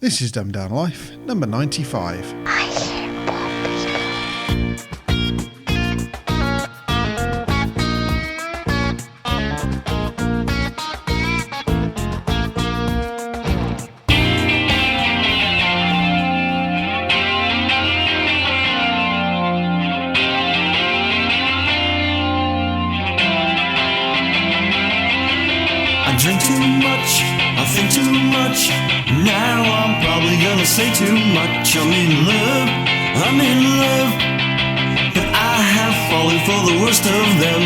This is Dumbed Down Life, number 95. I drink too much, I think too much. Now I'm probably gonna say too much. I'm in love, but I have fallen for the worst of them.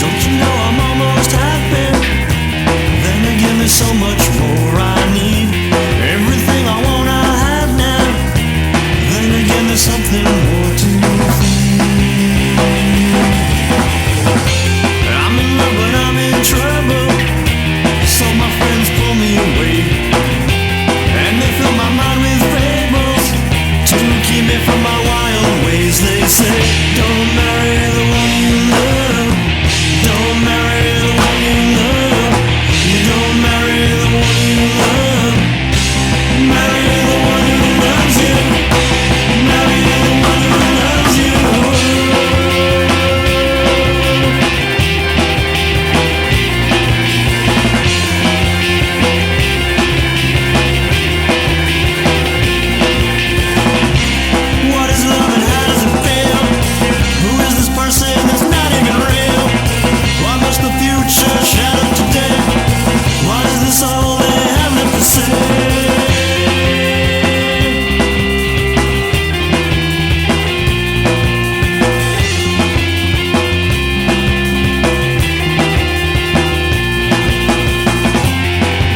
Don't you know I'm almost happy? Then again, there's so much more I need. Everything I want, I have now. Then again, there's something more to feel. I'm in love, but I'm in trouble. So my friends pull me away, and they fill my mind with fables to keep me from my wild ways. They say, don't marry the one you love. Don't marry the one you love. You don't marry the one you love. Marry the one who loves you. Marry the one who loves you. What is love and how does it feel? Who is this person that's not even real? Why must the future shadow today? Why is this all they have left to say?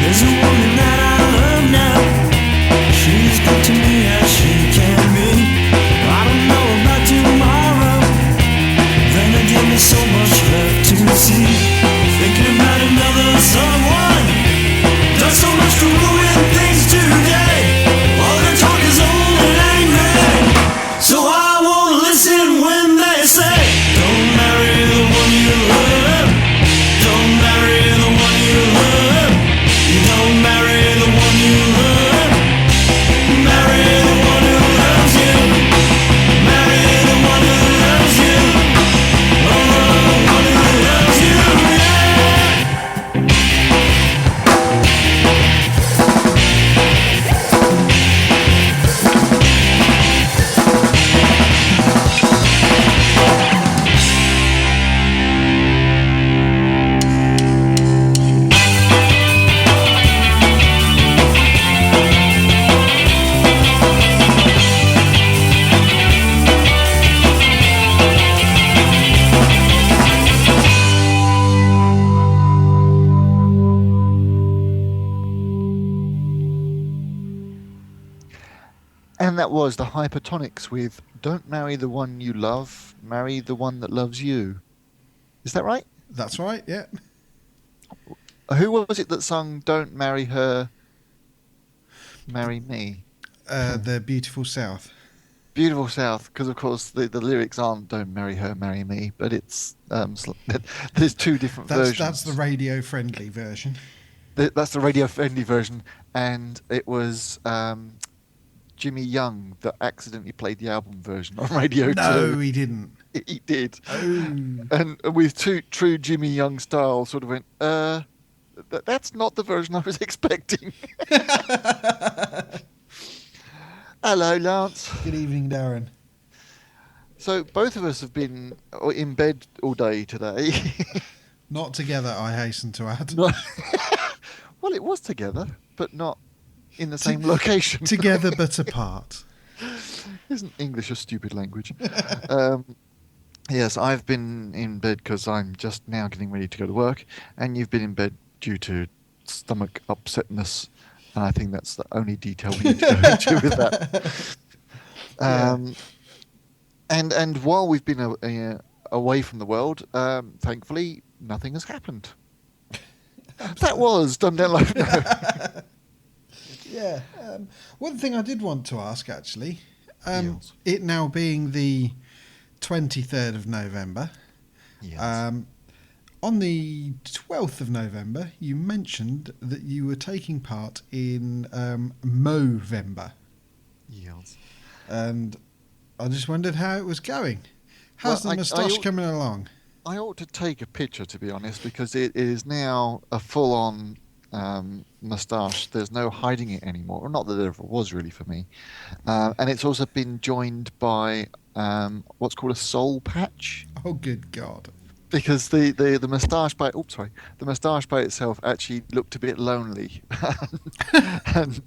There's a woman that I love now. She's good to me as she can be. I don't know about tomorrow. Then again, there's so much left to see. Thinking about another someone does so much to ruin things today. All their talk is old and angry, so I won't listen when they say, don't marry the one you love. Don't marry the one you love. You don't marry the one you love. Marry the one who loves you. Marry the one who loves you. Oh, the one who loves you, yeah. And that was the Hypertonics with Don't Marry the One You Love, Marry the One That Loves You. Is that right? That's right, yeah. Who was it that sung Don't Marry Her, Marry Me? The Beautiful South. Beautiful South, because of course the lyrics aren't Don't Marry Her, Marry Me, but it's there's two different versions. That's the radio-friendly version. That's the radio-friendly version, and it was Jimmy Young that accidentally played the album version on Radio 2. No, he didn't. He did. Oh. And with true Jimmy Young style, sort of went, that's not the version I was expecting. Hello, Lance. Good evening, Darren. So both of us have been in bed all day today. Not together, I hasten to add. Well, it was together, but not in the same location. Together but apart. Isn't English a stupid language? Yes, I've been in bed because I'm just now getting ready to go to work, and you've been in bed due to stomach upsetness, and I think that's the only detail we need to go into with that. And while we've been away from the world, thankfully, nothing has happened. That was Dumbed Down Life. No. Yeah. One thing I did want to ask, actually, Yes. it now being the 23rd of November, Yes. on the 12th of November, you mentioned that you were taking part in Movember, Yes. and I just wondered how it was going. How's Well, the moustache coming along? I ought to take a picture, to be honest, because it is now a full-on moustache. There's no hiding it anymore. Or not that there ever was, really, for me. And it's also been joined by what's called a soul patch. Oh, good God. Because the moustache the moustache by itself actually looked a bit lonely, and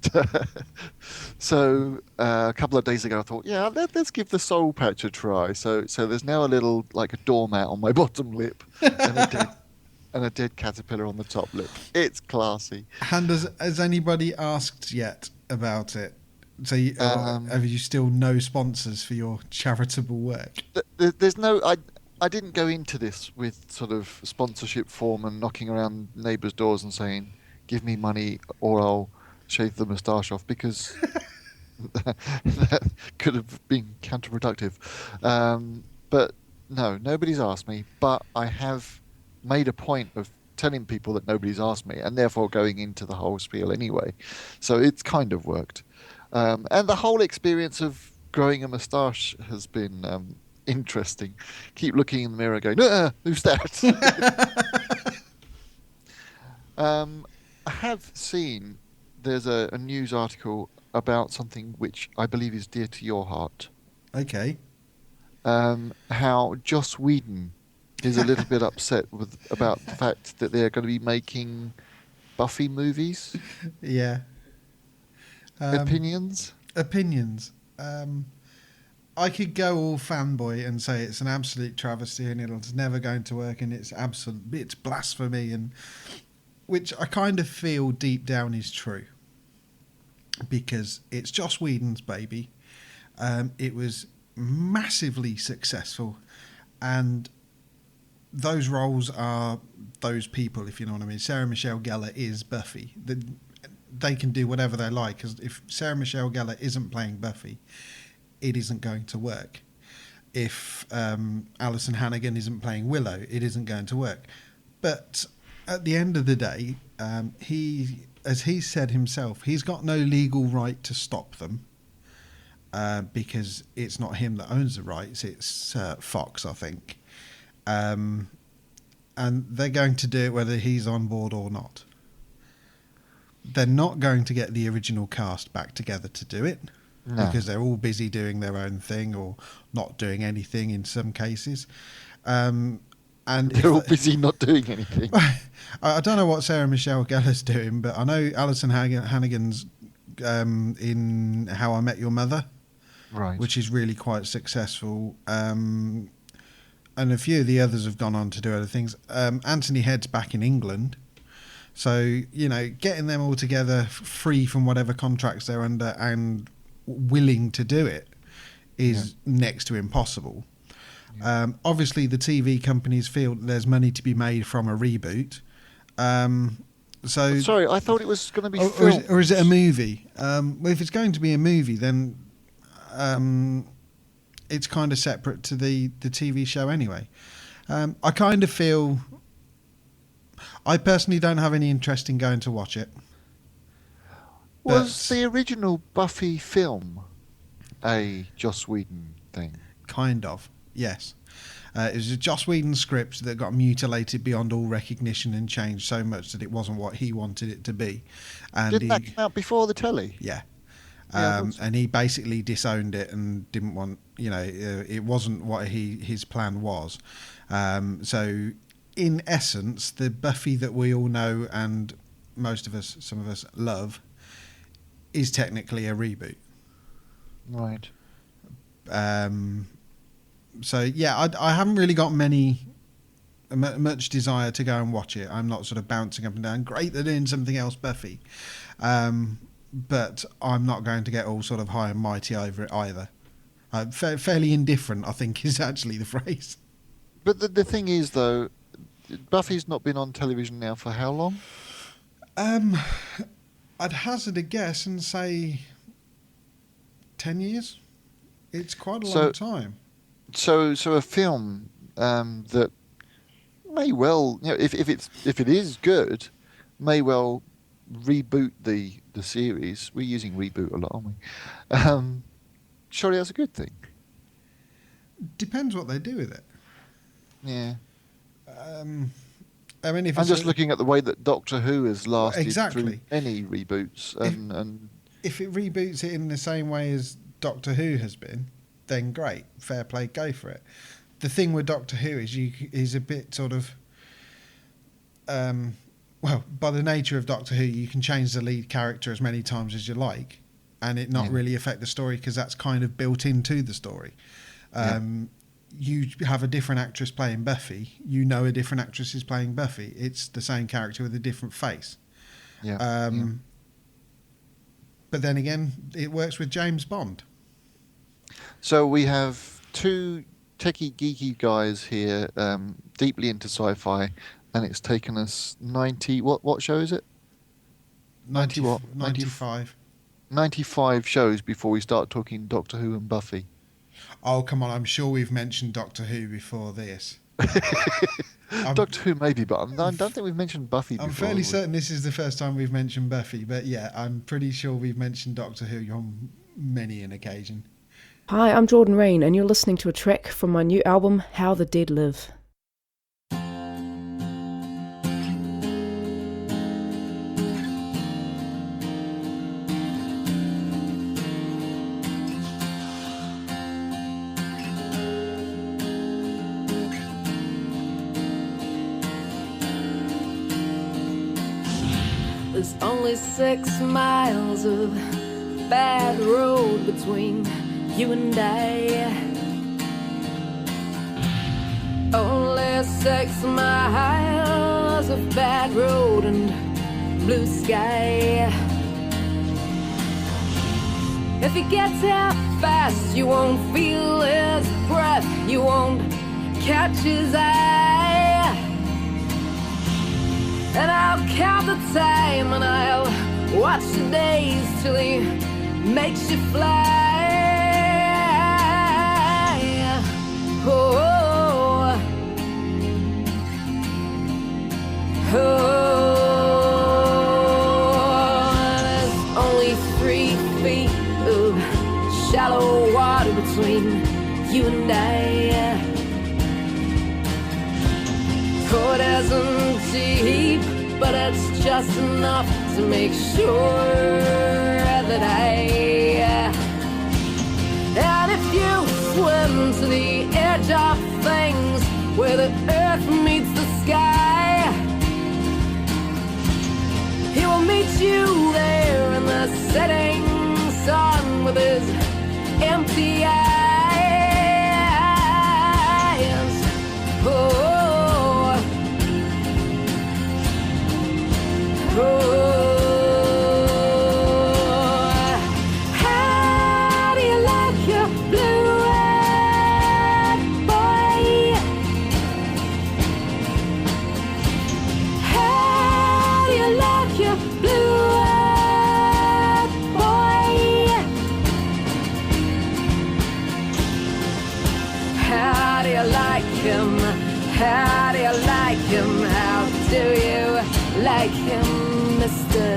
so a couple of days ago I thought, yeah, let's give the soul patch a try. So there's now a little like a doormat on my bottom lip, and a dead caterpillar on the top lip. It's classy. And has anybody asked yet about it? So have you still no sponsors for your charitable work? There's no. I didn't go into this with sort of sponsorship form and knocking around neighbours' doors and saying, "Give me money or I'll shave the moustache off," because that could have been counterproductive. But no, nobody's asked me. But I have made a point of telling people that nobody's asked me, and therefore going into the whole spiel anyway. So it's kind of worked. And the whole experience of growing a moustache has been interesting. Keep looking in the mirror going, who's that? I have seen there's a news article about something which I believe is dear to your heart. Okay. How Joss Whedon is a little bit upset about the fact that they're going to be making Buffy movies. Yeah. Opinions? Opinions. I could go all fanboy and say it's an absolute travesty and it's never going to work and it's blasphemy, and which I kind of feel deep down is true, because it's Joss Whedon's baby. It was massively successful, and those roles are those people, if you know what I mean. Sarah Michelle Gellar is Buffy. They can do whatever they like, because if Sarah Michelle Gellar isn't playing Buffy, it isn't going to work. If Alison Hannigan isn't playing Willow, it isn't going to work. But at the end of the day, as he said himself, he's got no legal right to stop them, because it's not him that owns the rights, it's Fox, I think. And they're going to do it whether he's on board or not. They're not going to get the original cast back together to do it. No. Because they're all busy doing their own thing or not doing anything in some cases. And they're all busy not doing anything. I don't know what Sarah Michelle Gellar's doing, but I know Alison Hannigan's in How I Met Your Mother, right, which is really quite successful. And a few of the others have gone on to do other things. Anthony Head's back in England. So, getting them all together free from whatever contracts they're under and willing to do it is next to impossible. Obviously, the TV companies feel that there's money to be made from a reboot. Sorry, I thought it was going to be filmed. Or is it a movie? Well, if it's going to be a movie, then it's kind of separate to the TV show anyway. I kind of feel... I personally don't have any interest in going to watch it. Was the original Buffy film a Joss Whedon thing? Kind of, yes. It was a Joss Whedon script that got mutilated beyond all recognition and changed so much that it wasn't what he wanted it to be. And Didn't that come out before the telly? Yeah. And he basically disowned it and didn't want, it wasn't what his plan was. So, in essence, the Buffy that we all know and some of us love, is technically a reboot. Right. So yeah, I haven't really got much desire to go and watch it. I'm not sort of bouncing up and down. Great, they're doing something else, Buffy. But I'm not going to get all sort of high and mighty over it either. Fairly indifferent, I think, is actually the phrase. But the thing is, though, Buffy's not been on television now for how long? I'd hazard a guess and say 10 years. It's quite a long time. So a film that may well, if it is good, may well reboot the series. We're using reboot a lot, aren't we? Surely that's a good thing. Depends what they do with it. Yeah. I mean, if I'm just looking at the way that Doctor Who has lasted through any reboots, and if it reboots it in the same way as Doctor Who has been, then great, fair play, go for it. The thing with Doctor Who is a bit sort of, well, by the nature of Doctor Who, you can change the lead character as many times as you like, and it not really affect the story because that's kind of built into the story. You have a different actress playing Buffy, you know a different actress is playing Buffy. It's the same character with a different face. But then again, it works with James Bond. So we have two techie geeky guys here, deeply into sci-fi, and it's taken us 90... What show is it? 90 what? 95. 95 shows before we start talking Doctor Who and Buffy. Oh, come on, I'm sure we've mentioned Doctor Who before this. Doctor Who maybe, but I don't think we've mentioned Buffy before. I'm fairly certain this is the first time we've mentioned Buffy, but yeah, I'm pretty sure we've mentioned Doctor Who on many an occasion. Hi, I'm Jordan Reyne, and you're listening to a track from my new album, How the Dead Live. There's only 6 miles of bad road between you and I. Only 6 miles of bad road and blue sky. If he gets out fast, you won't feel his breath, you won't catch his eye. And I'll count the time and I'll watch the days till he makes you fly. Oh, there's only 3 feet of shallow water between you and I. Oh, it isn't deep, but it's just enough to make sure that and if you swim to the edge of things where the earth meets the sky, he will meet you there in the setting sun with his empty eyes. How do you like your blue-eyed boy? How do you like your blue-eyed boy? How do you like him? How do you like him? How do you like him, mister?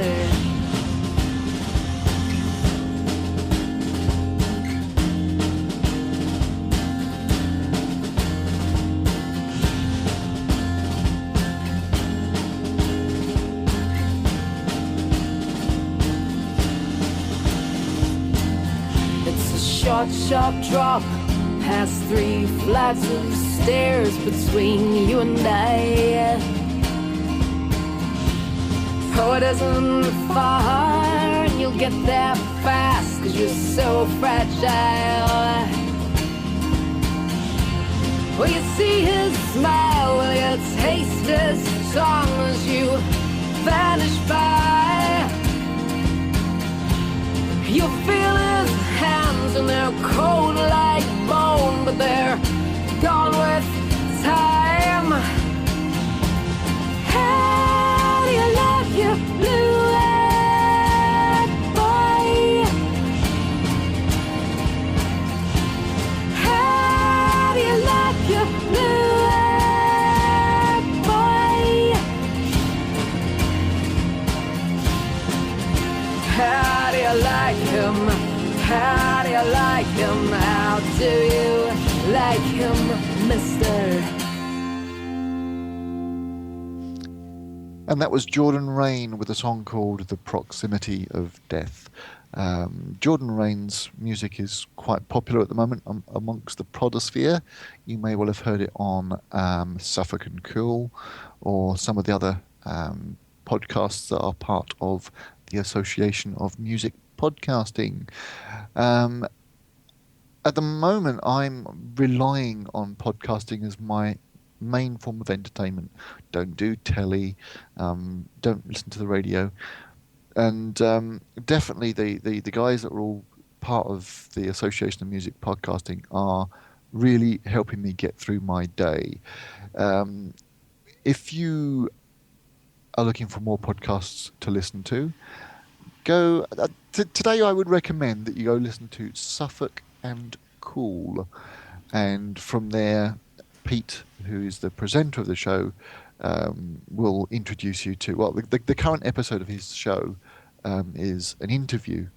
It's a short, sharp drop past 3 flights of stairs between you and I. Oh, it isn't far, and you'll get there fast, 'cause you're so fragile. Will you see his smile? Will you taste his tongue as you vanish by? You'll feel his hands, and they're cold like bone, but they're gone with time. How do you like your blue-eyed How do you like him? How do you like him, mister? And that was Jordan Reyne with a song called The Proximity of Death. Jordan Reyne's music is quite popular at the moment amongst the podosphere. You may well have heard it on Suffolk and Cool or some of the other podcasts that are part of the Association of Music Podcasting. At the moment, I'm relying on podcasting as my main form of entertainment. Don't do telly, don't listen to the radio. And definitely the guys that are all part of the Association of Music Podcasting are really helping me get through my day. If you are looking for more podcasts to listen to, go today I would recommend that you go listen to Suffolk and Cool, and from there Pete, who is the presenter of the show, will introduce you to, well, the current episode of his show is an interview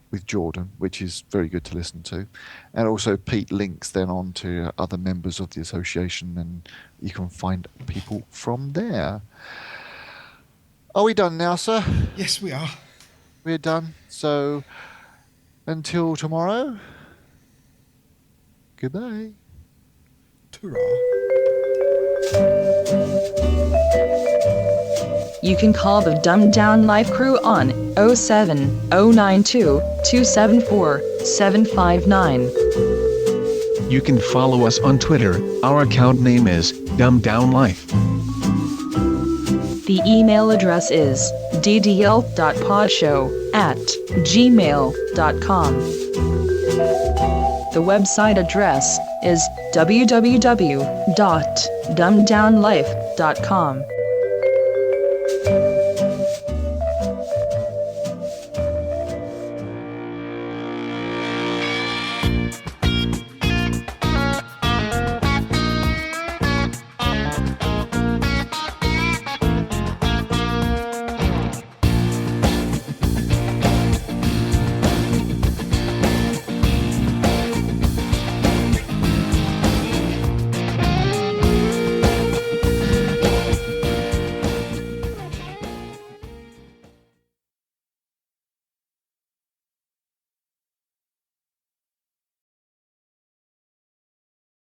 with Jordan, which is very good to listen to. And also Pete links then on to other members of the association, and you can find people from there. Are we done now, sir? Yes, we are. We're done. So until tomorrow, goodbye. Ta-ra. You can call the Dumbed Down Life crew on 07092 274 759. You can follow us on Twitter. Our account name is Dumbed Down Life. The email address is ddl.podshow@gmail.com. The website address is www.dumbeddownlife.com.